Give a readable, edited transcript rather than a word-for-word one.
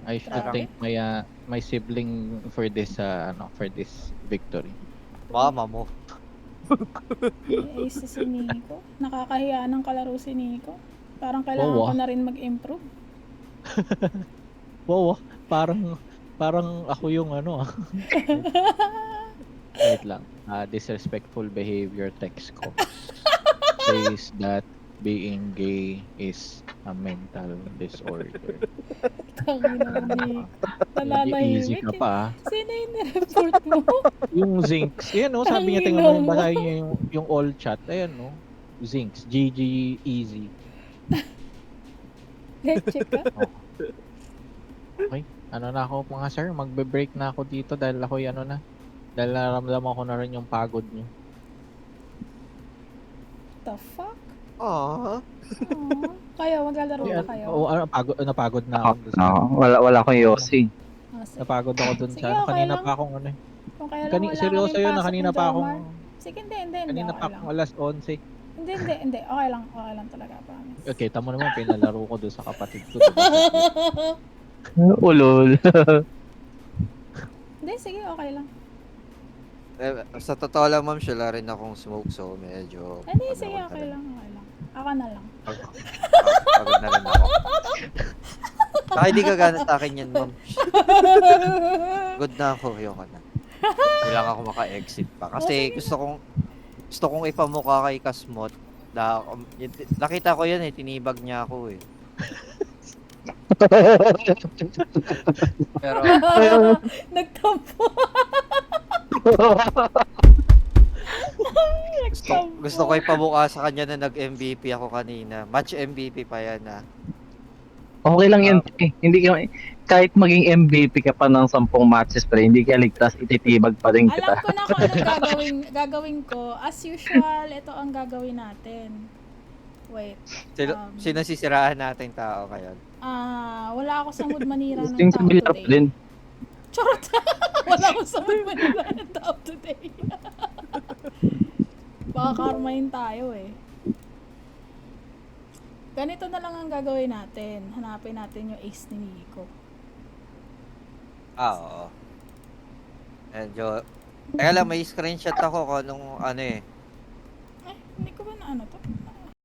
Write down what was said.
I should Grabe. thank my sibling for this for this victory. Mama mo. May ace si Nico. Nakakahiya ng kalaro si Nico. Parang kailangan Wow, ko na rin mag-improve. wow, parang ako yung Wait lang. Disrespectful behavior text ko says that being gay is a mental disorder. Tangina mo, Nico. Easy Nalalahimik ka eh. pa. Sino yung nireport mo? Yung Zinx, ayan sabi niya, tingnan mo, basahin niyo yung all chat. Ayan Zinx, GG easy. Leche ka? Okay, na ako mga sir, magbe-break na ako dito dahil ako dahil naramdaman ko na rin yung pagod niyo. The fuck? Aww. Kayo, maglalaro ba kayo? Napagod na ako. Wala akong Yossi. Sige. Napagod ako dun Sige, sa okay kanina lang. pa akong Kung kaya lang wala seryoso kaming yun na pasok kanina ng pa akong Jomar. Sige, hindi. kanina Okay pa lang. akong alas 11. Hindi. Okay lang talaga, promise. Okay, tama naman pinalaro ko doon sa kapatid ko. Ulol. Hindi, sige, okay lang. Sa totoo lang, ma'am, sila rin akong smoke, so medyo... Hindi, sige, okay lang. Ako na lang. Pagod na rin ako. Saka hindi gagana sa akin yan, ma'am. Good na ako, ayoko na. Kailangan ako maka-exit pa. Kasi gusto kong ipamukha kay Kasmot. Nakita ko yan tinibag niya ako eh. Pero Nagtampo. gusto ko ipamukha sa kanya na nag-MVP ako kanina. Match MVP pa yan Okay lang yan. Hindi ka, kahit maging MVP ka pa ng 10 matches pre, hindi ka ligtas, ititibag pa rin kita. Alam ko na kung anong gagawin ko. As usual, ito ang gagawin natin. Wait. Sinasisiraan natin tao kaya. Wala ako sa mood manira ng Yung tao build up today. din. Charot! Wala ako sa mood manira ng tao today. Baka karmahin tayo eh. Ganito na lang ang gagawin natin. Hanapin natin yung ace ni Nico. Oo. Medyo... Kaya lang, may screenshot ako kung anong Hindi ko ba na ano to?